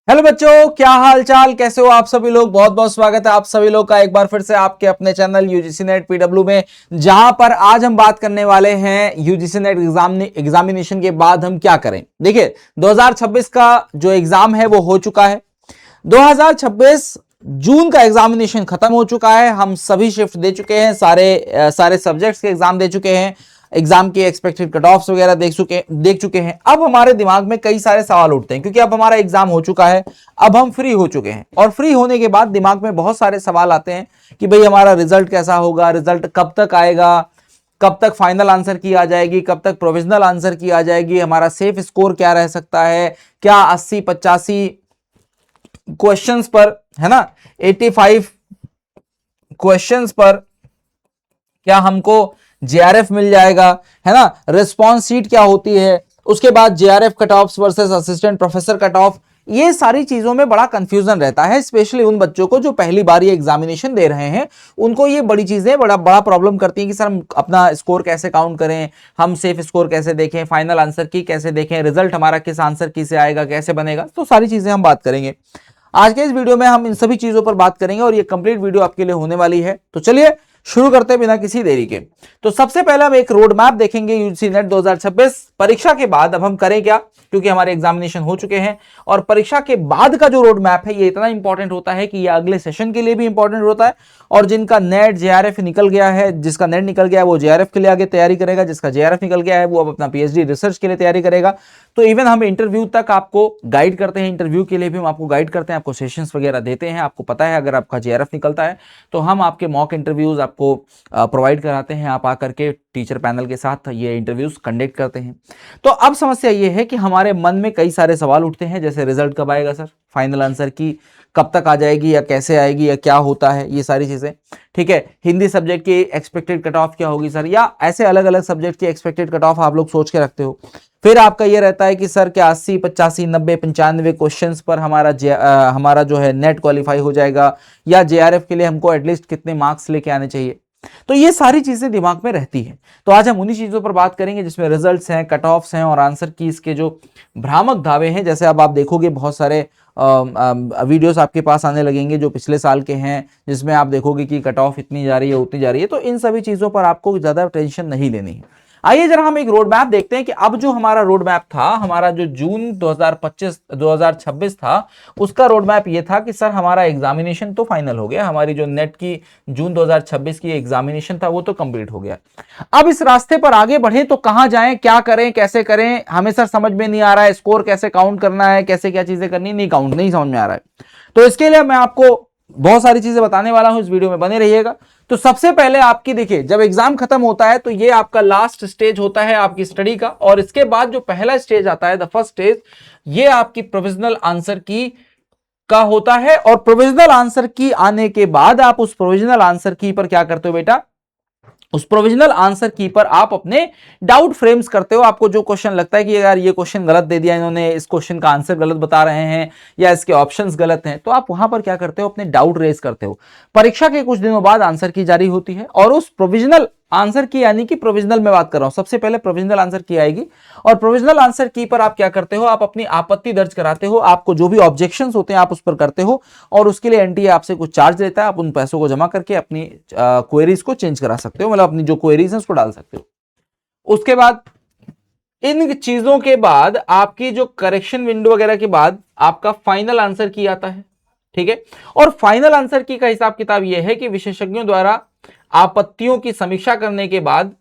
Hello बच्चों, क्या हाल चाल, कैसे हो आप सभी लोग। बहुत बहुत स्वागत है आप सभी लोग का एक बार फिर से आपके अपने चैनल यूजीसी नेट पीडब्ल्यू में, जहां पर आज हम बात करने वाले हैं यूजीसी नेट एग्जामिनेशन के बाद हम क्या करें। देखिए 2026 का जो एग्जाम है वो हो चुका है। 2026 जून का एग्जामिनेशन खत्म हो चुका है। हम सभी शिफ्ट दे चुके हैं, सारे सब्जेक्ट्स के एग्जाम दे चुके हैं, एग्जाम के एक्सपेक्टेड कट ऑफ्स वगैरह देख चुके हैं। अब हमारे दिमाग में कई सारे सवाल उठते हैं क्योंकि अब हमारा एग्जाम हो चुका है, अब हम फ्री हो चुके हैं। और फ्री होने के बाद दिमाग में बहुत सारे सवाल आते हैं कि भाई हमारा रिजल्ट कैसा होगा, रिजल्ट कब तक आएगा, कब तक फाइनल आंसर की आ जाएगी, कब तक प्रोविजनल आंसर की आ जाएगी, हमारा सेफ स्कोर क्या रह सकता है, क्या 80-85 क्वेश्चंस पर, है ना, 85 क्वेश्चंस पर क्या हमको जेआरएफ मिल जाएगा, है ना, रिस्पॉन्स सीट क्या होती है, उसके बाद JRF cut off versus assistant professor cut off. ये सारी चीजों में बड़ा कंफ्यूजन रहता है, स्पेशली उन बच्चों को जो पहली बार ये एग्जामिनेशन दे रहे हैं। उनको ये बड़ी चीजें बड़ा बड़ा प्रॉब्लम करती हैं कि सर हम अपना स्कोर कैसे काउंट करें, हम सेफ स्कोर कैसे देखें, फाइनल आंसर की कैसे देखें, रिजल्ट हमारा किस आंसर की से आएगा, कैसे बनेगा। तो सारी चीजें हम बात करेंगे आज के इस वीडियो में। हम इन सभी चीजों पर बात करेंगे और ये कंप्लीट वीडियो आपके लिए होने वाली है। तो चलिए शुरू करते हैं बिना किसी देरी के। तो सबसे पहले हम एक रोड मैप देखेंगे यूजीसी नेट 2026 परीक्षा के बाद। अब हम करें क्या, क्योंकि हमारे एग्जामिनेशन हो चुके हैं और परीक्षा के बाद का जो रोड मैप है ये इतना इंपॉर्टेंट होता है कि ये अगले सेशन के लिए भी इंपॉर्टेंट होता है। और जिनका नेट जेआरएफ निकल गया है, जिसका नेट निकल गया है वो जेआरएफ के लिए आगे तैयारी करेगा, जिसका जेआरएफ निकल गया है वो अब अपना पीएचडी रिसर्च के लिए तैयारी करेगा। तो इवन हम इंटरव्यू तक आपको गाइड करते हैं, इंटरव्यू के लिए भी हम आपको गाइड करते हैं, आपको सेशंस वगैरह देते हैं। आपको पता है अगर आपका जेआरएफ निकलता है तो हम आपके मॉक इंटरव्यूज आपको प्रोवाइड कराते हैं, आप आकर के टीचर पैनल के साथ ये इंटरव्यूज कंडक्ट करते हैं। तो अब समस्या ये है कि हमारे मन में कई सारे सवाल उठते हैं, जैसे रिजल्ट कब आएगा सर, फाइनल आंसर की कब तक आ जाएगी या कैसे आएगी या क्या होता है, ये सारी चीजें। ठीक है, हिंदी सब्जेक्ट की एक्सपेक्टेड कट ऑफ क्या होगी सर, या ऐसे अलग अलग सब्जेक्ट की एक्सपेक्टेड कट ऑफ आप लोग सोच के रखते हो। फिर आपका ये रहता है कि सर क्या 80, 85, 90, 95 क्वेश्चंस पर हमारा जो है नेट क्वालिफाई हो जाएगा, या जेआरएफ के लिए हमको एटलीस्ट कितने मार्क्स लेके आने चाहिए। तो ये सारी चीजें दिमाग में रहती है। तो आज हम उन्हीं चीजों पर बात करेंगे जिसमें रिजल्ट्स हैं, कट ऑफ्स हैं और आंसर कीज के जो भ्रामक दावे हैं। जैसे अब आप देखोगे बहुत सारे वीडियोस आपके पास आने लगेंगे जो पिछले साल के हैं, जिसमें आप देखोगे कि कट ऑफ इतनी जा रही है उतनी जा रही है। तो इन सभी चीजों पर आपको ज्यादा टेंशन नहीं लेनी है। आइए जरा हम एक रोड मैप देखते हैं कि अब जो हमारा रोड मैप था, हमारा जो जून 2026 था, उसका रोड मैप ये था कि सर हमारा एग्जामिनेशन तो फाइनल हो गया, हमारी जो नेट की जून 2026 की एग्जामिनेशन था वो तो कंप्लीट हो गया। अब इस रास्ते पर आगे बढ़े तो कहां जाएं, क्या करें, कैसे करें, हमें सर समझ में नहीं आ रहा है। स्कोर कैसे काउंट करना है, कैसे क्या चीजें करनी, नहीं काउंट नहीं समझ में आ रहा है। तो इसके लिए मैं आपको बहुत सारी चीजें बताने वाला हूं, इस वीडियो में बने रहिएगा। तो सबसे पहले आपकी देखिए, जब एग्जाम खत्म होता है तो ये आपका लास्ट स्टेज होता है आपकी स्टडी का, और इसके बाद जो पहला स्टेज आता है, द फर्स्ट स्टेज, ये आपकी प्रोविजनल आंसर की का होता है। और प्रोविजनल आंसर की आने के बाद आप उस प्रोविजनल आंसर की पर क्या करते हो बेटा, उस प्रोविजनल आंसर की पर आप अपने डाउट फ्रेम्स करते हो। आपको जो क्वेश्चन लगता है कि यार ये क्वेश्चन गलत दे दिया इन्होंने, इस क्वेश्चन का आंसर गलत बता रहे हैं या इसके ऑप्शंस गलत हैं, तो आप वहां पर क्या करते हो, अपने डाउट रेज करते हो। परीक्षा के कुछ दिनों बाद आंसर की जारी होती है और उस प्रोविजनल आंसर की, यानी कि प्रोविजनल में बात कर रहा हूं, सबसे पहले प्रोविजनल आंसर की आएगी और प्रोविजनल आंसर की पर आप क्या करते हो, आप अपनी आपत्ति दर्ज कराते हो। आपको जो भी ऑब्जेक्शंस होते हैं आप उस पर करते हो और उसके लिए एनटीए आपसे कुछ चार्ज लेता है। आप उन पैसों को जमा करके अपनी क्वेरीज को चेंज करा सकते हो, मतलब अपनी जो क्वेरीज हैं उसको डाल सकते हो। उसके बाद इन चीजों के बाद आपकी जो करेक्शन विंडो वगैरह के बाद आपका फाइनल आंसर की आता है। ठीक है, और फाइनल आंसर की का हिसाब किताब यह है कि विशेषज्ञों द्वारा आपत्तियों की समीक्षा करने के बाद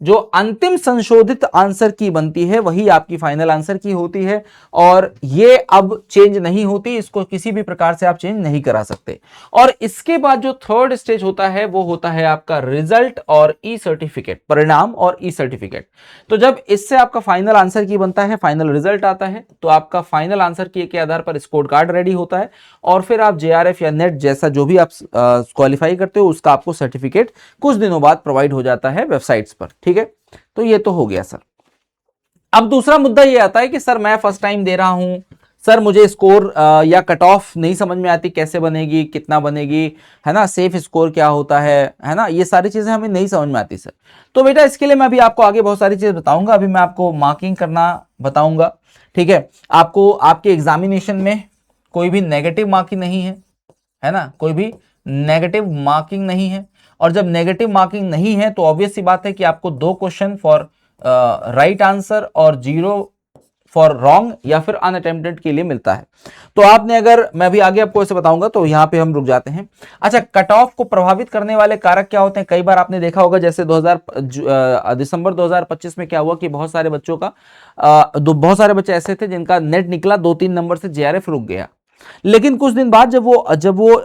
जो अंतिम संशोधित आंसर की बनती है वही आपकी फाइनल आंसर की होती है, और ये अब चेंज नहीं होती, इसको किसी भी प्रकार से आप चेंज नहीं करा सकते। और इसके बाद जो थर्ड स्टेज होता है वो होता है आपका रिजल्ट और ई सर्टिफिकेट, परिणाम और ई सर्टिफिकेट। तो जब इससे आपका फाइनल आंसर की बनता है, फाइनल रिजल्ट आता है, तो आपका फाइनल आंसर की के आधार पर स्कोर कार्ड रेडी होता है और फिर आप जेआरएफ या नेट जैसा जो भी आप क्वालिफाई करते हो उसका आपको सर्टिफिकेट कुछ दिनों बाद प्रोवाइड हो जाता है वेबसाइट्स पर। ठीक है, तो ये तो हो गया सर। अब दूसरा मुद्दा ये आता है कि सर मैं फर्स्ट टाइम दे रहा हूं, सर मुझे स्कोर या कट ऑफ नहीं समझ में आती, कैसे बनेगी, कितना बनेगी, है ना, सेफ स्कोर क्या होता है ना, ये सारी चीजें हमें नहीं समझ में आती सर। तो बेटा इसके लिए मैं अभी आपको आगे बहुत सारी चीजें बताऊंगा। अभी मैं आपको मार्किंग करना बताऊंगा। ठीक है, आपको आपके एग्जामिनेशन में कोई भी नेगेटिव मार्किंग नहीं है ना, कोई भी नेगेटिव मार्किंग नहीं है। और जब नेगेटिव मार्किंग नहीं है तो ऑब्वियस सी बात है कि आपको 2 क्वेश्चन फॉर राइट आंसर और 0 फॉर रॉन्ग या फिर अनअटेम्प्टेड के लिए मिलता है। तो आपने अगर, मैं अभी आगे आपको ऐसे बताऊंगा, तो यहां पे हम रुक जाते हैं। अच्छा, कट ऑफ को प्रभावित करने वाले कारक क्या होते हैं? कई बार आपने देखा होगा, जैसे दिसंबर 2025 में क्या हुआ कि बहुत सारे बच्चों का बहुत सारे बच्चे ऐसे थे जिनका नेट निकला 2-3 नंबर से, जेआरएफ रुक गया। लेकिन कुछ दिन बाद जब वो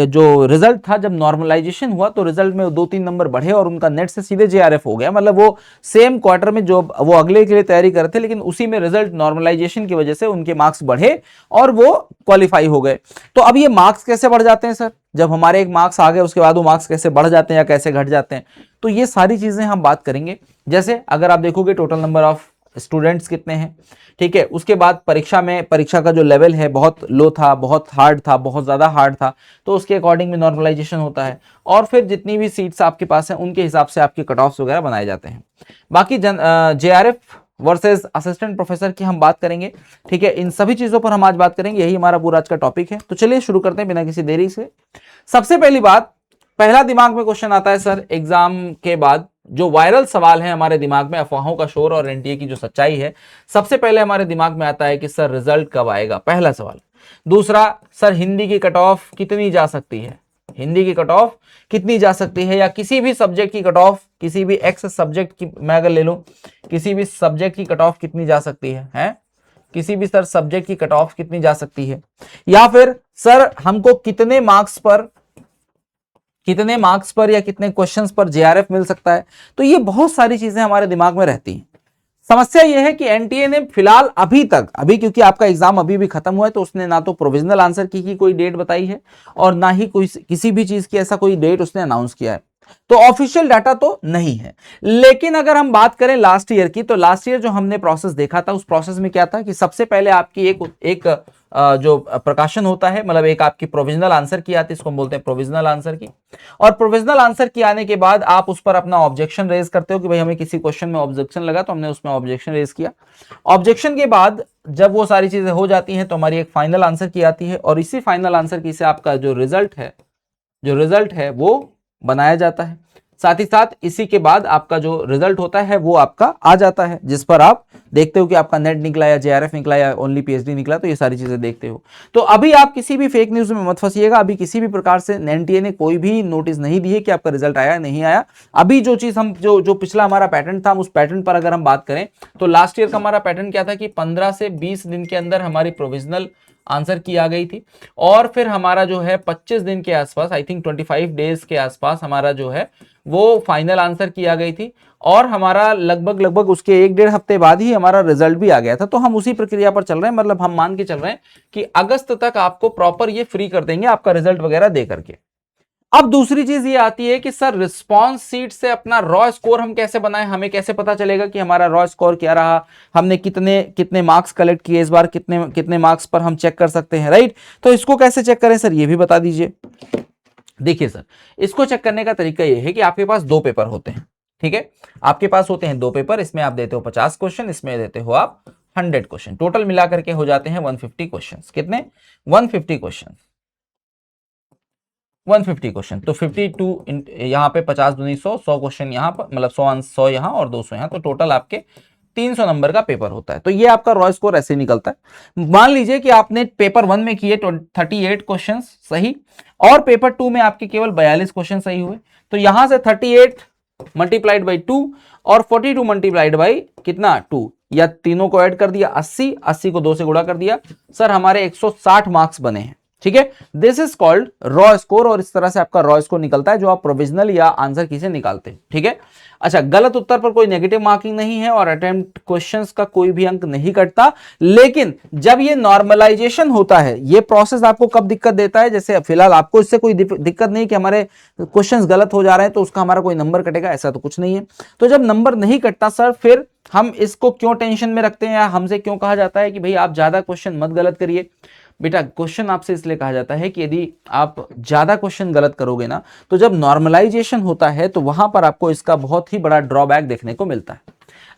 जो रिजल्ट था, जब नॉर्मलाइजेशन हुआ, तो रिजल्ट में 2-3 नंबर बढ़े और उनका नेट से सीधे जेआरएफ हो गया। मतलब वो सेम क्वार्टर में जो वो अगले के लिए तैयारी कर रहे थे, लेकिन उसी में रिजल्ट नॉर्मलाइजेशन की वजह से उनके मार्क्स बढ़े और वो क्वालिफाई हो गए। तो अब ये मार्क्स कैसे बढ़ जाते हैं सर? जब हमारे एक मार्क्स आ गए उसके बाद वो मार्क्स कैसे बढ़ जाते हैं या कैसे घट जाते हैं, तो ये सारी चीजें हम बात करेंगे। जैसे अगर आप देखोगे टोटल नंबर ऑफ स्टूडेंट्स कितने हैं, ठीक है, उसके बाद परीक्षा का जो लेवल है बहुत लो था, बहुत हार्ड था, बहुत ज्यादा हार्ड था, तो उसके अकॉर्डिंग में नॉर्मलाइजेशन होता है। और फिर जितनी भी सीट्स आपके पास हैं उनके हिसाब से आपके कट ऑफ्स वगैरह बनाए जाते हैं। बाकी जेआरएफ वर्सेस असिस्टेंट प्रोफेसर की हम बात करेंगे, ठीक है, इन सभी चीजों पर हम आज बात करेंगे। यही हमारा पूरा आज का टॉपिक है। तो चलिए शुरू करते हैं बिना किसी देरी से। सबसे पहली बात, पहला दिमाग में क्वेश्चन आता है सर एग्जाम के बाद, जो वायरल सवाल है हमारे दिमाग में, अफवाहों का शोर और एनटीए की जो सच्चाई है, सबसे पहले हमारे दिमाग में आता है कि सर रिजल्ट कब आएगा, पहला सवाल। दूसरा, सर हिंदी की कट ऑफ कितनी जा सकती है, हिंदी की कट ऑफ कितनी जा सकती है, या किसी भी सब्जेक्ट की कट ऑफ, किसी भी एक्स सब्जेक्ट की मैं अगर ले लूं, किसी भी सब्जेक्ट की कट ऑफ कितनी जा सकती है? किसी भी सर सब्जेक्ट की कट ऑफ कितनी जा सकती है? या फिर सर हमको कितने मार्क्स पर या कितने क्वेश्चंस पर जेआरएफ मिल सकता है? तो ये बहुत सारी चीजें हमारे दिमाग में रहती हैं। समस्या यह है कि एनटीए ने फिलहाल अभी क्योंकि आपका एग्जाम अभी भी खत्म हुआ है, तो उसने ना तो प्रोविजनल आंसर की कोई डेट बताई है और ना ही कोई किसी भी चीज की ऐसा कोई डेट उसने अनाउंस किया है। तो ऑफिशियल डाटा तो नहीं है। लेकिन अगर हम बात करें लास्ट ईयर की, तो लास्ट ईयर जो हमने प्रोसेस देखा था, उस प्रोसेस में क्या था कि सबसे पहले आपकी एक जो प्रकाशन होता है, मतलब एक आपकी प्रोविजनल आंसर की आती है, इसको हम बोलते हैं प्रोविजनल आंसर की। और प्रोविजनल आंसर की आने के बाद आप उस पर अपना ऑब्जेक्शन रेज करते हो कि भाई हमें किसी क्वेश्चन में ऑब्जेक्शन लगा, तो हमने उसमें ऑब्जेक्शन रेज किया। ऑब्जेक्शन के बाद जब वो सारी चीजें हो जाती हैं, तो हमारी एक फाइनल आंसर की आती है, और इसी फाइनल आंसर की से आपका जो रिजल्ट है वो बनाया जाता है। साथ ही साथ इसी के बाद आपका जो रिजल्ट होता है वो आपका आ जाता है, जिस पर आप देखते हो कि आपका नेट निकला या जेआरएफ निकला या ओनली पीएचडी निकला, तो ये सारी चीजें देखते हो। तो अभी आप किसी भी फेक न्यूज में मत फंसिएगा। अभी किसी भी प्रकार से एनटीए ने कोई भी नोटिस नहीं दी है कि आपका रिजल्ट आया नहीं आया। अभी जो चीज हम जो पिछला हमारा पैटर्न था, उस पैटर्न पर अगर हम बात करें, तो लास्ट ईयर का हमारा पैटर्न क्या था कि 15 से 20 दिन के अंदर हमारी प्रोविजनल आंसर की आ गई थी, और फिर हमारा जो है 25 दिन के आसपास, आई थिंक 25 डेज के आसपास हमारा जो है वो फाइनल आंसर की आ गई थी, और हमारा लगभग उसके 1-1.5 हफ्ते बाद ही हमारा रिजल्ट भी आ गया था। तो हम उसी प्रक्रिया पर चल रहे हैं, मतलब हम मान के चल रहे हैं कि अगस्त तक आपको प्रॉपर ये फ्री कर देंगे आपका रिजल्ट वगैरह दे करके। अब दूसरी चीज ये आती है कि सर रिस्पॉन्स सीट से अपना रॉ स्कोर हम कैसे बनाएं, हमें कैसे पता चलेगा कि हमारा रॉ स्कोर क्या रहा, हमने कितने मार्क्स कलेक्ट किए इस बार, कितने मार्क्स पर हम चेक कर सकते हैं, राइट? तो इसको कैसे चेक करें सर, ये भी बता दीजिए। देखिए सर, इसको चेक करने का तरीका ये है कि आपके पास 2 पेपर होते हैं, ठीक है, आपके पास होते हैं 2 पेपर। इसमें आप देते हो 50 क्वेश्चन, इसमें देते हो आप 100 क्वेश्चन, टोटल मिलाकर के हो जाते हैं 150 क्वेश्चन। कितने? 150 क्वेश्चन, 150 क्वेश्चन। तो 52 यहाँ पे 50 दूनी 100 क्वेश्चन यहाँ पर, मतलब 100 यहाँ और 200 यहाँ, तो टोटल आपके 300 नंबर का पेपर होता है। तो ये आपका रॉ स्कोर ऐसे निकलता है। मान लीजिए कि आपने पेपर 1 में किए 38 क्वेश्चन सही, और पेपर 2 में आपके केवल 42 क्वेश्चन सही हुए, तो यहां से 38 मल्टीप्लाइड बाई 2 और 42 मल्टीप्लाइड बाई कितना 2, या तीनों को ऐड कर दिया 80 को 2 से गुणा कर दिया, सर हमारे 160 मार्क्स बने हैं, ठीक है। This is called raw score, और इस तरह से आपका रॉ स्कोर निकलता है जो आप प्रोविजनल या आंसर की से निकालते हैं, ठीक है। अच्छा, गलत उत्तर पर कोई नेगेटिव मार्किंग नहीं है और अटेम्प्ट क्वेश्चंस का कोई भी अंक नहीं कटता। लेकिन जब ये नॉर्मलाइजेशन होता है, ये प्रोसेस आपको कब दिक्कत देता है, जैसे फिलहाल आपको इससे कोई दिक्कत नहीं कि हमारे क्वेश्चंस गलत हो जा रहे हैं तो उसका हमारा कोई नंबर कटेगा, ऐसा तो कुछ नहीं है। तो जब नंबर नहीं कटता सर, फिर हम इसको क्यों टेंशन में रखते हैं, या हमसे क्यों कहा जाता है कि भाई आप ज्यादा क्वेश्चन मत गलत करिए। बेटा, क्वेश्चन आपसे इसलिए कहा जाता है कि यदि आप ज्यादा क्वेश्चन गलत करोगे ना, तो जब नॉर्मलाइजेशन होता है तो वहां पर आपको इसका बहुत ही बड़ा ड्रॉबैक देखने को मिलता है।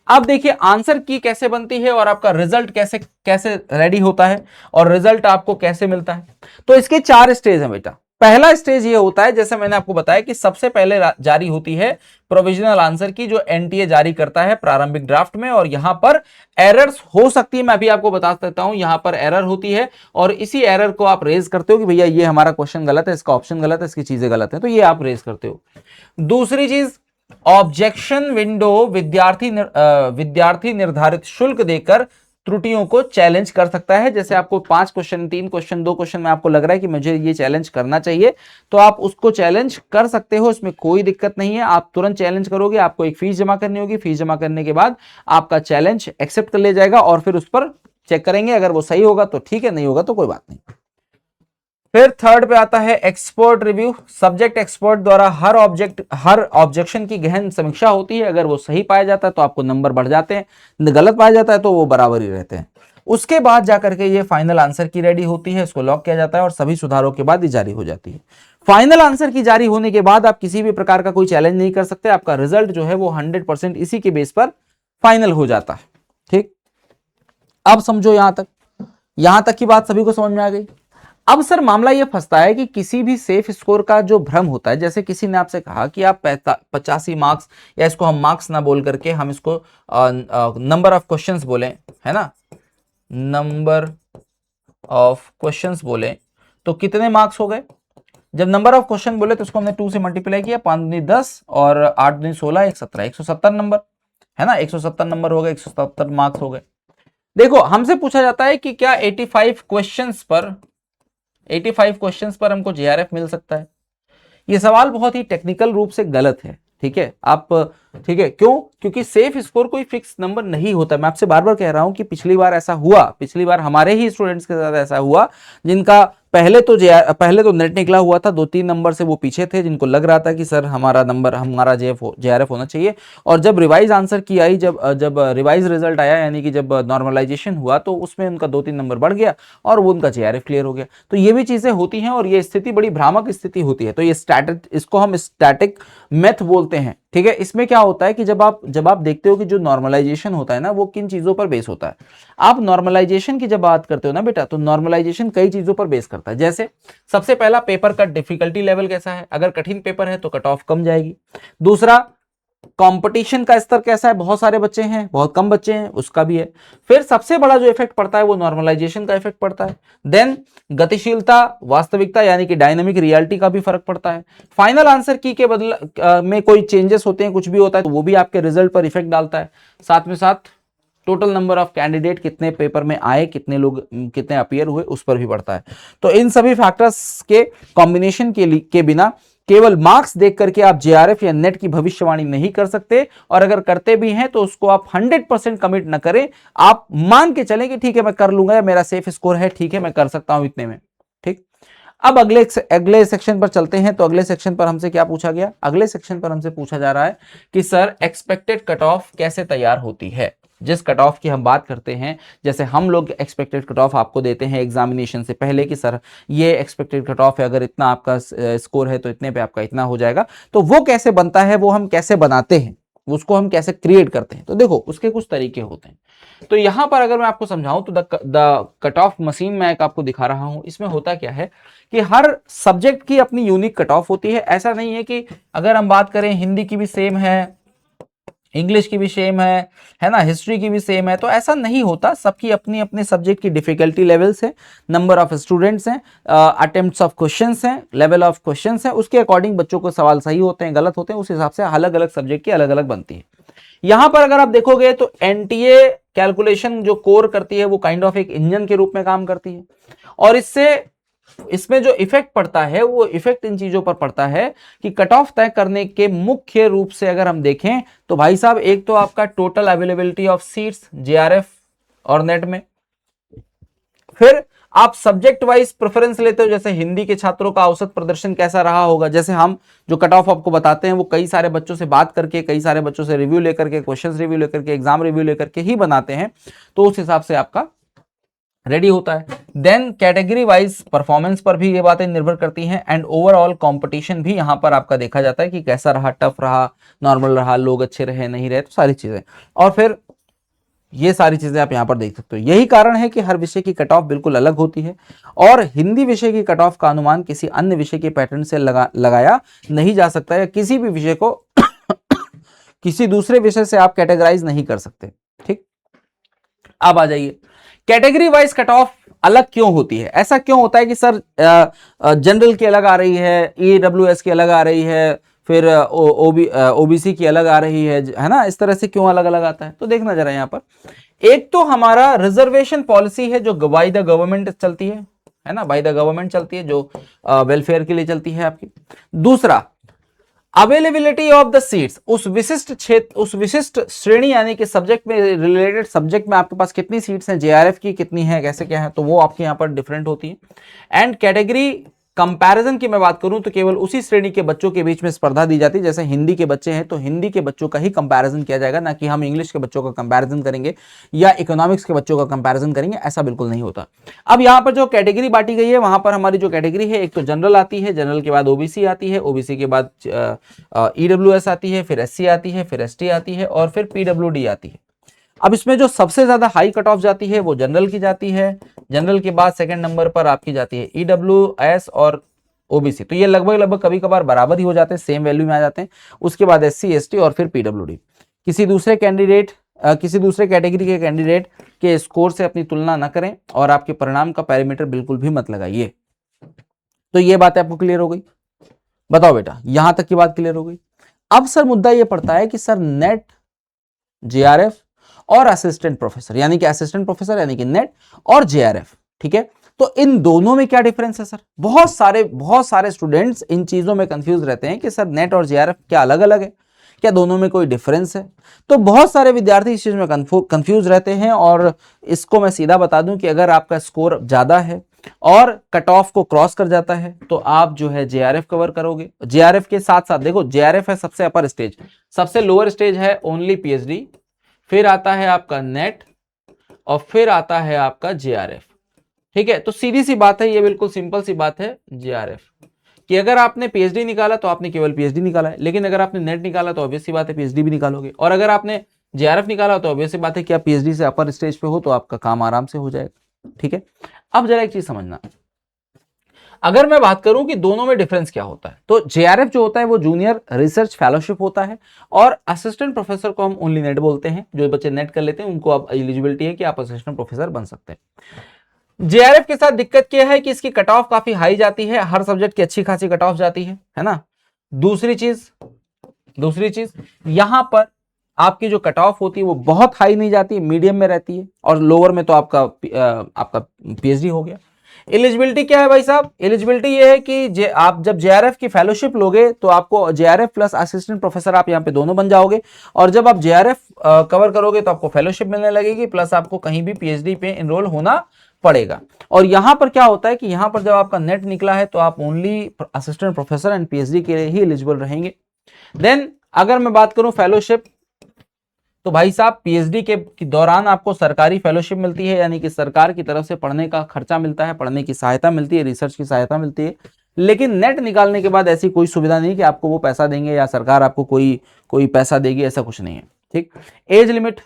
अब देखिए आंसर की कैसे बनती है और आपका रिजल्ट कैसे कैसे रेडी होता है और रिजल्ट आपको कैसे मिलता है। तो इसके 4 स्टेज हैं बेटा। पहला स्टेज ये होता है, जैसे मैंने आपको बताया कि सबसे पहले जारी होती है प्रोविजनल आंसर की, जो एनटीए जारी करता है प्रारंभिक ड्राफ्ट में, और यहां पर एरर्स हो सकती है, मैं अभी आपको बता सकता हूं यहां पर एरर होती है, और इसी एरर को आप रेज करते हो कि भैया ये हमारा क्वेश्चन गलत है, इसका ऑप्शन गलत है, इसकी चीजें गलत है, तो ये आप रेज करते हो। दूसरी चीज, ऑब्जेक्शन विंडो विद्यार्थी निर्धारित शुल्क देकर त्रुटियों को चैलेंज कर सकता है। जैसे आपको 5 क्वेश्चन, 3 क्वेश्चन, 2 क्वेश्चन में आपको लग रहा है कि मुझे ये चैलेंज करना चाहिए, तो आप उसको चैलेंज कर सकते हो, इसमें कोई दिक्कत नहीं है। आप तुरंत चैलेंज करोगे, आपको एक फीस जमा करनी होगी, फीस जमा करने के बाद आपका चैलेंज एक्सेप्ट कर लिया जाएगा और फिर उस पर चेक करेंगे, अगर वो सही होगा तो ठीक है, नहीं होगा तो कोई बात नहीं। फिर थर्ड पे आता है एक्सपर्ट रिव्यू। सब्जेक्ट एक्सपर्ट द्वारा हर ऑब्जेक्शन की गहन समीक्षा होती है। अगर वो सही पाया जाता है तो आपको नंबर बढ़ जाते हैं, गलत पाया जाता है तो वो बराबर ही रहते हैं। उसके बाद जाकर के ये फाइनल आंसर की रेडी होती है, इसको लॉक किया जाता है और सभी सुधारों के बाद ये जारी हो जाती है। फाइनल आंसर की जारी होने के बाद आप किसी भी प्रकार का कोई चैलेंज नहीं कर सकते, आपका रिजल्ट जो है वो 100% इसी के बेस पर फाइनल हो जाता है। ठीक, अब समझो यहां तक की बात सभी को समझ में आ गई। अब सर मामला यह फंसता है कि किसी भी सेफ स्कोर का जो भ्रम होता है, जैसे किसी ने आपसे कहा कि आप 85 मार्क्स, या इसको हम मार्क्स ना बोल करके हम इसको नंबर ऑफ क्वेश्चंस बोलें, है ना, नंबर ऑफ क्वेश्चंस बोले तो कितने मार्क्स हो गए। जब नंबर ऑफ क्वेश्चन बोले तो उसको हमने 2 से मल्टीप्लाई किया, 5 दूनी 10 और 8 दूनी 16, 17, 170 नंबर, है ना, 170 नंबर हो गए, 170 मार्क्स हो गए। देखो हमसे पूछा जाता है कि क्या 85 क्वेश्चंस पर हमको जेआरएफ मिल सकता है। यह सवाल बहुत ही टेक्निकल रूप से गलत है। ठीक है, आप ठीक है, क्यों? क्योंकि सेफ स्कोर कोई फिक्स नंबर नहीं होता। मैं आपसे बार बार कह रहा हूं कि पिछली बार ऐसा हुआ, पिछली बार हमारे ही स्टूडेंट्स के साथ ऐसा हुआ जिनका पहले तो नेट निकला हुआ था, 2-3 नंबर से वो पीछे थे, जिनको लग रहा था कि सर हमारा जेआरएफ होना चाहिए, और जब रिवाइज आंसर की आई, जब रिवाइज रिजल्ट आया, यानी कि जब नॉर्मलाइजेशन हुआ, तो उसमें उनका 2-3 नंबर बढ़ गया और वो उनका जेआरएफ क्लियर हो गया। तो ये भी चीजें होती हैं और ये स्थिति बड़ी भ्रामक स्थिति होती है। तो ये इसको हम स्टैटिक मेथ बोलते हैं। ठीक है, इसमें क्या होता है कि जब आप देखते हो कि जो नॉर्मलाइजेशन होता है ना, वो किन चीजों पर बेस होता है। आप नॉर्मलाइजेशन की जब बात करते हो ना बेटा, तो नॉर्मलाइजेशन कई चीजों पर बेस करता है। जैसे सबसे पहला, पेपर का डिफिकल्टी लेवल कैसा है। अगर कठिन पेपर है तो कट ऑफ कम जाएगी। दूसरा, कंपटीशन का स्तर कैसा है, बहुत सारे बच्चे हैं, बहुत कम बच्चे हैं, उसका भी है। फिर सबसे बड़ा जो इफेक्ट पड़ता है वो नॉर्मलाइजेशन का इफेक्ट पड़ता है। देन गतिशीलता, वास्तविकता यानी कि डायनामिक रियलिटी का भी फर्क पड़ता है। फाइनल आंसर की के बदले में कोई चेंजेस होते हैं, कुछ भी होता है तो वो भी आपके रिजल्ट पर इफेक्ट डालता है। साथ में साथ टोटल नंबर ऑफ कैंडिडेट, कितने पेपर में आए, कितने लोग कितने अपीयर हुए, उस पर भी पड़ता है। तो इन सभी फैक्टर्स के कॉम्बिनेशन के बिना केवल मार्क्स देख करके आप जेआरएफ या नेट की भविष्यवाणी नहीं कर सकते, और अगर करते भी हैं तो उसको आप 100% कमिट न करें। आप मान के चलें कि ठीक है मैं कर लूंगा, या मेरा सेफ स्कोर है, ठीक है मैं कर सकता हूं इतने में। ठीक, अब अगले सेक्शन पर चलते हैं। तो अगले सेक्शन पर हमसे क्या पूछा गया? अगले सेक्शन पर हमसे पूछा जा रहा है कि सर एक्सपेक्टेड कट ऑफ कैसे तैयार होती है। जिस कट ऑफ की हम बात करते हैं, जैसे हम लोग एक्सपेक्टेड कट ऑफ आपको देते हैं एग्जामिनेशन से पहले कि सर ये एक्सपेक्टेड कट ऑफ है, अगर इतना आपका स्कोर है तो इतने पे आपका इतना हो जाएगा। तो वो कैसे बनता है, वो हम कैसे बनाते हैं, उसको हम कैसे क्रिएट करते हैं। तो देखो उसके कुछ तरीके होते हैं। तो यहां पर अगर मैं आपको समझाऊं तो द कट ऑफ मशीन मैं एक आपको दिखा रहा हूं। इसमें होता क्या है कि हर सब्जेक्ट की अपनी यूनिक कट ऑफ होती है। ऐसा नहीं है कि अगर हम बात करें हिंदी की भी सेम है, इंग्लिश की भी सेम है ना, हिस्ट्री की भी सेम है, तो ऐसा नहीं होता। सबकी अपनी अपने सब्जेक्ट की डिफिकल्टी लेवल्स है, नंबर ऑफ स्टूडेंट्स हैं, अटेम्प्ट्स ऑफ क्वेश्चंस हैं, लेवल ऑफ क्वेश्चंस हैं, उसके अकॉर्डिंग बच्चों को सवाल सही होते हैं, गलत होते हैं, उस हिसाब से अलग अलग सब्जेक्ट की अलग अलग बनती है। यहां पर अगर आप देखोगे तो एनटीए कैलकुलेशन जो कोर करती है वो काइंड ऑफ एक इंजन के रूप में काम करती है, और इसमें जो इफेक्ट पड़ता है वो इफेक्ट इन चीजों पर पड़ता है कि कट ऑफ तय करने के मुख्य रूप से अगर हम देखें तो भाई साहब, एक तो आपका total availability of seats JRF और नेट में, फिर आप सब्जेक्ट वाइज प्रेफरेंस लेते हो, जैसे हिंदी के छात्रों का औसत प्रदर्शन कैसा रहा होगा। जैसे हम जो कट ऑफ आपको बताते हैं वो कई सारे बच्चों से बात करके, कई सारे बच्चों से रिव्यू लेकर के, क्वेश्चंस रिव्यू लेकर के, एग्जाम रिव्यू लेकर के ही बनाते हैं, तो उस हिसाब से आपका रेडी होता है। देन कैटेगरी वाइज परफॉर्मेंस पर भी ये बातें निर्भर करती हैं, एंड ओवरऑल कंपटीशन भी यहाँ पर आपका देखा जाता है कि कैसा रहा, टफ रहा, नॉर्मल रहा, लोग अच्छे रहे नहीं रहे, तो सारी चीजें, और फिर ये सारी चीजें आप यहाँ पर देख सकते हो। यही कारण है कि हर विषय की कट ऑफ बिल्कुल अलग होती है, और हिंदी विषय की कट ऑफ का अनुमान किसी अन्य विषय के पैटर्न से लगाया नहीं जा सकता, या किसी भी विषय को किसी दूसरे विषय से आप कैटेगराइज नहीं कर सकते। ठीक, अब आ जाइए कैटेगरी वाइज कट ऑफ अलग क्यों होती है। ऐसा क्यों होता है कि सर जनरल की अलग आ रही है, ईडब्ल्यूएस की अलग आ रही है, फिर ओबीसी की अलग आ रही है ना, इस तरह से क्यों अलग अलग आता है। तो देखना जरा यहाँ पर, एक तो हमारा रिजर्वेशन पॉलिसी है जो बाय द गवर्नमेंट चलती है ना, बाय द गवर्नमेंट चलती है, जो वेलफेयर के लिए चलती है आपकी। दूसरा, अवेलेबिलिटी ऑफ द सीट्स, उस विशिष्ट क्षेत्र, उस विशिष्ट श्रेणी यानी कि सब्जेक्ट में, रिलेटेड सब्जेक्ट में आपके पास कितनी सीट्स हैं, जेआरएफ की कितनी है, कैसे क्या है, तो वो आपके यहाँ पर डिफरेंट होती है। एंड कैटेगरी कंपैरिजन की मैं बात करूं तो केवल उसी श्रेणी के बच्चों के बीच में स्पर्धा दी जाती है। जैसे हिंदी के बच्चे हैं तो हिंदी के बच्चों का ही कंपैरिजन किया जाएगा, ना कि हम इंग्लिश के बच्चों का कंपैरिजन करेंगे या इकोनॉमिक्स के बच्चों का कंपैरिजन करेंगे, ऐसा बिल्कुल नहीं होता। अब यहाँ पर जो कैटेगरी बांटी गई है, वहां पर हमारी जो कैटेगरी है, एक तो जनरल आती है, जनरल के बाद ओबीसी आती है, ओबीसी के बाद ईडब्ल्यूएस आती है, फिर एससी आती है, फिर एसटी आती है, और फिर पीडब्ल्यूडी आती है। अब इसमें जो सबसे ज्यादा हाई कट ऑफ जाती है वो जनरल की जाती है। जनरल के बाद सेकंड नंबर पर आपकी जाती है ईडब्ल्यूएस और ओबीसी, तो ये लगभग लगभग कभी कभार बराबर ही हो जाते हैं, सेम वैल्यू में आ जाते हैं। उसके बाद एससी एसटी और फिर पीडब्ल्यूडी। किसी दूसरे कैटेगरी के कैंडिडेट के स्कोर से अपनी तुलना न करें, और आपके परिणाम का पैरामीटर बिल्कुल भी मत लगाइए। तो ये बात आपको क्लियर हो गई। बताओ बेटा, यहां तक की बात क्लियर हो गई। अब सर मुद्दा ये पड़ता है कि सर नेट, जेआरएफ और असिस्टेंट प्रोफेसर, यानी कि असिस्टेंट प्रोफेसर यानी कि नेट और जेआरएफ, ठीक है, तो इन दोनों में क्या डिफरेंस है सर। बहुत सारे स्टूडेंट्स इन चीजों में कंफ्यूज रहते हैं कि सर नेट और जेआरएफ क्या अलग अलग है, क्या दोनों में कोई डिफरेंस है। तो बहुत सारे विद्यार्थी इस चीज में कंफ्यूज रहते हैं, और इसको मैं सीधा बता दूं कि अगर आपका स्कोर ज्यादा है और कट ऑफ को क्रॉस कर जाता है तो आप जो है जेआरएफ कवर करोगे। जेआरएफ के साथ साथ देखो, जेआरएफ है सबसे अपर स्टेज, सबसे लोअर स्टेज है ओनली पीएचडी, फिर आता है आपका नेट, और फिर आता है आपका जेआरएफ। ठीक है, तो सीधी सी बात है, ये बिल्कुल सिंपल सी बात है जेआरएफ कि अगर आपने पीएचडी निकाला तो आपने केवल पीएचडी निकाला है, लेकिन अगर आपने नेट निकाला तो ऑब्वियस सी बात है पीएचडी भी निकालोगे, और अगर आपने जेआरएफ निकाला तो ऑब्वियस सी बात है कि आप पीएचडी से अपर स्टेज पे हो तो आपका काम आराम से हो जाएगा। ठीक है, अब जरा एक चीज समझना, अगर मैं बात करूं कि दोनों में डिफरेंस क्या होता है, तो जेआरएफ जो होता है वो जूनियर रिसर्च फेलोशिप होता है, और असिस्टेंट प्रोफेसर को हम ओनली नेट बोलते हैं। जो बच्चे नेट कर लेते हैं उनको अब एलिजिबिलिटी है कि आप असिस्टेंट प्रोफेसर बन सकते हैं। जेआरएफ के साथ दिक्कत क्या है कि इसकी कट ऑफ काफी हाई जाती है, हर सब्जेक्ट की अच्छी खासी कट ऑफ जाती है ना। दूसरी चीज यहां पर आपकी जो कट ऑफ होती है वो बहुत हाई नहीं जाती, मीडियम में रहती है, और लोअर में तो आपका पीएचडी हो गया। एलिजिबिलिटी क्या है भाई साहब, एलिजिबिलिटी ये है कि आप जब जेआरएफ की फेलोशिप लोगे तो आपको जेआरएफ प्लस असिस्टेंट प्रोफेसर आप यहाँ पे दोनों बन जाओगे, और जब आप जेआरएफ कवर करोगे तो आपको फेलोशिप मिलने लगेगी, प्लस आपको कहीं भी पीएचडी पे एनरोल होना पड़ेगा। और यहां पर क्या होता है कि यहां पर जब आपका नेट निकला है तो आप only assistant professor and PhD के लिए ही एलिजिबल रहेंगे। देन अगर मैं बात करूं फेलोशिप, तो भाई साहब पीएचडी के दौरान आपको सरकारी फेलोशिप मिलती है, यानी कि सरकार की तरफ से पढ़ने का खर्चा मिलता है, पढ़ने की सहायता मिलती है, रिसर्च की सहायता मिलती है। लेकिन नेट निकालने के बाद ऐसी कोई सुविधा नहीं कि आपको वो पैसा देंगे या सरकार आपको कोई पैसा देगी, ऐसा कुछ नहीं है। ठीक, एज लिमिट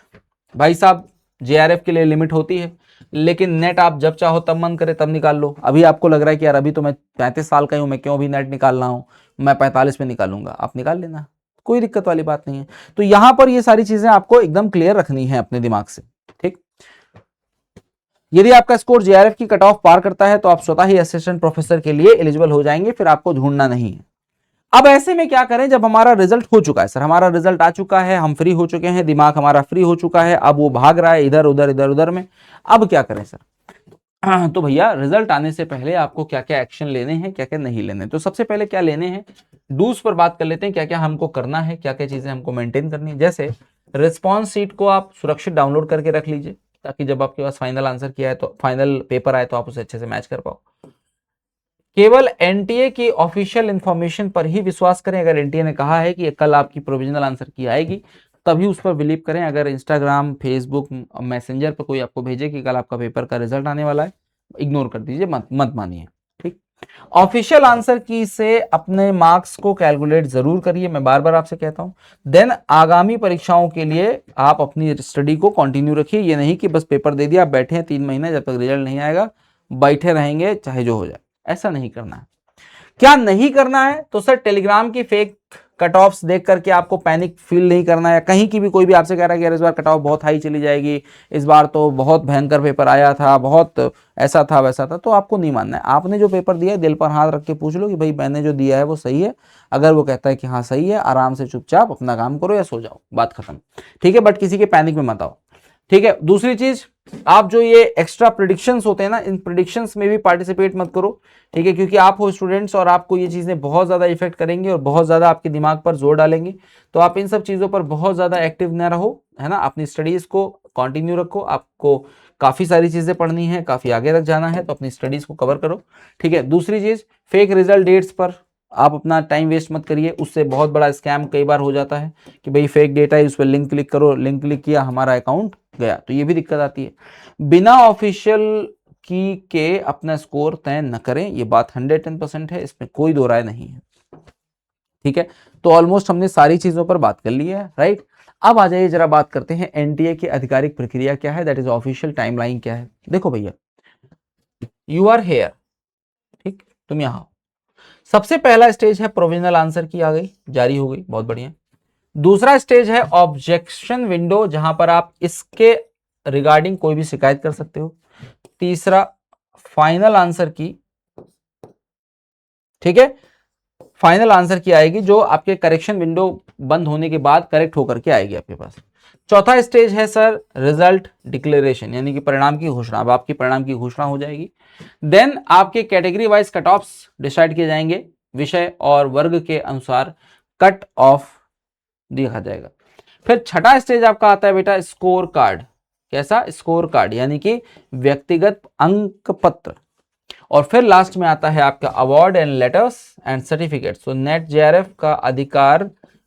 भाई साहब जेआरएफ के लिए लिमिट होती है, लेकिन नेट आप जब चाहो तब मन करे तब निकाल लो। अभी आपको लग रहा है कि यार अभी तो मैं 35 साल का हूं, मैं क्यों भी नेट निकाल रहा हूं, मैं 45 में निकालूंगा, आप निकाल लेना, कोई दिक्कत वाली बात नहीं है। तो यहां पर ये सारी चीजें आपको एकदम क्लियर रखनी है अपने दिमाग से। ठीक, यदि आपका स्कोर जेआरएफ की कट ऑफ पार करता है तो आप स्वतः ही असिस्टेंट प्रोफेसर के लिए एलिजिबल हो जाएंगे, फिर आपको ढूंढना नहीं है। अब ऐसे में क्या करें, जब हमारा रिजल्ट हो चुका है, सर हमारा रिजल्ट आ चुका है, हम फ्री हो चुके हैं, दिमाग हमारा फ्री हो चुका है, अब वो भाग रहा है इधर उधर में, अब क्या करें सर। तो भैया रिजल्ट आने से पहले आपको क्या क्या एक्शन लेने हैं, क्या क्या नहीं लेने। तो सबसे पहले क्या लेने हैं, डूज पर बात कर लेते हैं, क्या क्या हमको करना है, क्या क्या चीजें हमको मेंटेन करनी है। जैसे रिस्पॉन्स शीट को आप सुरक्षित डाउनलोड करके रख लीजिए, ताकि जब आपके पास फाइनल आंसर किया है तो फाइनल पेपर आए तो आप उसे अच्छे से मैच कर पाओ। केवल एनटीए की ऑफिशियल इंफॉर्मेशन पर ही विश्वास करें। अगर एनटीए ने कहा है कि कल आपकी प्रोविजनल आंसर की आएगी तभी उस पर बिलीव करें। अगर इंस्टाग्राम, फेसबुक, मैसेंजर पर कोई आपको भेजे कि कल आपका पेपर का रिजल्ट आने वाला है, इग्नोर कर दीजिए, मत मानिए। ठीक, ऑफिशियल आंसर की से अपने मार्क्स को कैलकुलेट जरूर करिए, मैं बार बार आपसे कहता हूं। देन आगामी परीक्षाओं के लिए आप अपनी स्टडी को कंटिन्यू रखिए। ये नहीं कि बस पेपर दे दिया, आप बैठे हैं 3 महीने, जब तक रिजल्ट नहीं आएगा बैठे रहेंगे चाहे जो हो जाए, ऐसा नहीं करना है। क्या नहीं करना है? तो सर टेलीग्राम की फेक कट ऑफ्स देख करके आपको पैनिक फील नहीं करना है। कहीं की भी कोई भी आपसे कह रहा है कि यार इस बार कट ऑफ बहुत हाई चली जाएगी, इस बार तो बहुत भयंकर पेपर आया था, बहुत ऐसा था वैसा था, तो आपको नहीं मानना है। आपने जो पेपर दिया है दिल पर हाथ रख के पूछ लो कि भाई मैंने जो दिया है वो सही है। अगर वो कहता है कि हाँ सही है, आराम से चुपचाप अपना काम करो या सो जाओ, बात खत्म। ठीक है, बट किसी के पैनिक में मत आओ। ठीक है, दूसरी चीज, आप जो ये एक्स्ट्रा प्रिडिक्शंस होते हैं ना, इन प्रिडिक्शंस में भी पार्टिसिपेट मत करो। ठीक है, क्योंकि आप हो स्टूडेंट्स और आपको ये चीजें बहुत ज्यादा इफेक्ट करेंगी और बहुत ज्यादा आपके दिमाग पर जोर डालेंगी। तो आप इन सब चीजों पर बहुत ज्यादा एक्टिव न रहो, है ना। अपनी स्टडीज को कंटिन्यू रखो। आपको काफी सारी चीजें पढ़नी है, काफी आगे तक जाना है, तो अपनी स्टडीज को कवर करो। ठीक है, दूसरी चीज, फेक रिजल्ट डेट्स पर आप अपना टाइम वेस्ट मत करिए। उससे बहुत बड़ा स्कैम कई बार हो जाता है कि भाई फेक डेटा है, उस पर लिंक क्लिक करो, लिंक क्लिक किया, हमारा अकाउंट गया, तो ये भी दिक्कत आती है। बिना ऑफिशियल की के अपना स्कोर तय न करें, ये बात 110% है, इसमें कोई दो राय नहीं है। ठीक है, तो ऑलमोस्ट हमने सारी चीजों पर बात कर ली है, राइट। अब आ जाइए जरा बात करते हैं एनटीए की आधिकारिक प्रक्रिया क्या है, दैट इज ऑफिशियल टाइमलाइन क्या है। देखो भैया, यू आर हेयर, ठीक, तुम यहां। सबसे पहला स्टेज है प्रोविजनल आंसर की, आ गई, जारी हो गई, बहुत बढ़िया। दूसरा स्टेज है ऑब्जेक्शन विंडो, जहां पर आप इसके रिगार्डिंग कोई भी शिकायत कर सकते हो। तीसरा फाइनल आंसर की, ठीक है, फाइनल आंसर की आएगी जो आपके करेक्शन विंडो बंद होने के बाद करेक्ट होकर के आएगी आपके पास। चौथा स्टेज है सर रिजल्ट डिक्लेरेशन, यानी कि परिणाम की घोषणा। अब आपकी परिणाम की घोषणा हो जाएगी। देन आपके category wise cut offs decide किए जाएंगे, विषय और वर्ग के अनुसार कट ऑफ देखा जाएगा। फिर छठा स्टेज आपका आता है बेटा स्कोर कार्ड। कैसा? स्कोर कार्ड, यानी कि व्यक्तिगत अंक पत्र। और फिर लास्ट में आता है आपका award and letters and certificate. So net JRF का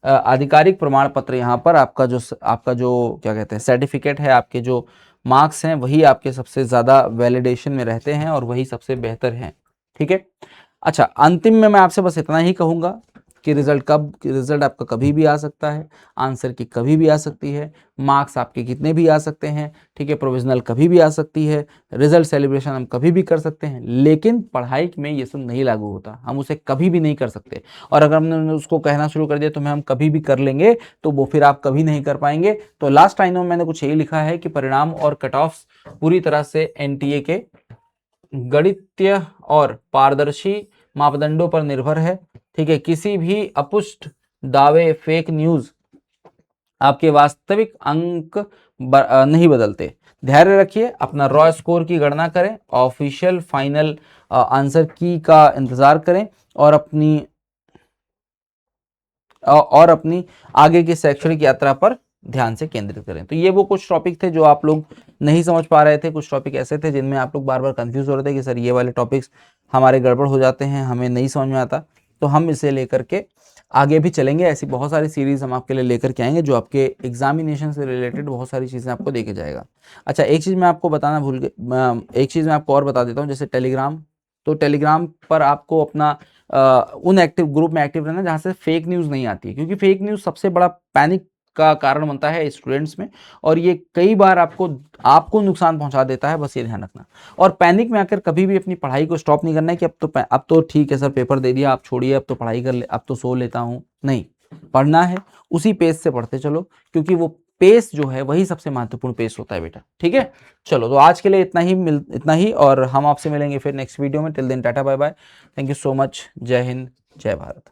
आधिकारिक प्रमाण पत्र, यहाँ पर आपका जो क्या कहते हैं सर्टिफिकेट है, आपके जो मार्क्स हैं वही आपके सबसे ज्यादा वैलिडेशन में रहते हैं और वही सबसे बेहतर हैं। ठीक है, अच्छा, अंतिम में मैं आपसे बस इतना ही कहूंगा कि रिजल्ट आपका कभी भी आ सकता है, आंसर की कभी भी आ सकती है, मार्क्स आपके कितने भी आ सकते हैं। ठीक है, प्रोविजनल कभी भी आ सकती है, रिजल्ट सेलिब्रेशन हम कभी भी कर सकते हैं, लेकिन पढ़ाई में ये सब नहीं लागू होता, हम उसे कभी भी नहीं कर सकते। और अगर हमने उसको कहना शुरू कर दिया तो हम कभी भी कर लेंगे, तो वो फिर आप कभी नहीं कर पाएंगे। तो लास्ट लाइन में मैंने कुछ यही लिखा है कि परिणाम और कट ऑफ पूरी तरह से एनटीए के गणितीय और पारदर्शी मापदंडों पर निर्भर है। ठीक है, किसी भी अपुष्ट दावे, फेक न्यूज आपके वास्तविक अंक नहीं बदलते। धैर्य रखिए, अपना रॉ स्कोर की गणना करें, ऑफिशियल फाइनल आंसर की का इंतजार करें और अपनी आगे की शैक्षणिक यात्रा पर ध्यान से केंद्रित करें। तो ये वो कुछ टॉपिक थे जो आप लोग नहीं समझ पा रहे थे, कुछ टॉपिक ऐसे थे जिनमें आप लोग बार बार कंफ्यूज हो रहे थे कि सर ये वाले टॉपिक्स हमारे गड़बड़ हो जाते हैं, हमें नहीं समझ में आता। तो हम इसे लेकर के आगे भी चलेंगे, ऐसी बहुत सारी सीरीज हम आपके लिए लेकर के आएंगे जो आपके एग्जामिनेशन से रिलेटेड बहुत सारी चीज़ें आपको देके जाएगा। अच्छा, एक चीज़ मैं आपको बताना भूल गया, एक चीज़ मैं आपको और बता देता हूँ, जैसे टेलीग्राम, तो टेलीग्राम पर आपको अपना उन एक्टिव ग्रुप में एक्टिव रहना जहाँ से फेक न्यूज़ नहीं आती है, क्योंकि फेक न्यूज़ सबसे बड़ा पैनिक का कारण बनता है स्टूडेंट्स में, और ये कई बार आपको नुकसान पहुंचा देता है, बस ये ध्यान रखना। और पैनिक में आकर कभी भी अपनी पढ़ाई को स्टॉप नहीं करना है कि अब तो ठीक है सर पेपर दे दिया, आप छोड़िए, अब तो पढ़ाई कर ले, अब तो सो लेता हूं। नहीं, पढ़ना है, उसी पेस से पढ़ते चलो, क्योंकि वो पेस जो है वही सबसे महत्वपूर्ण पेस होता है बेटा। ठीक है, चलो, तो आज के लिए इतना ही और हम आपसे मिलेंगे फिर नेक्स्ट वीडियो में। Till then tata bye bye, thank you so much, जय हिंद, जय भारत।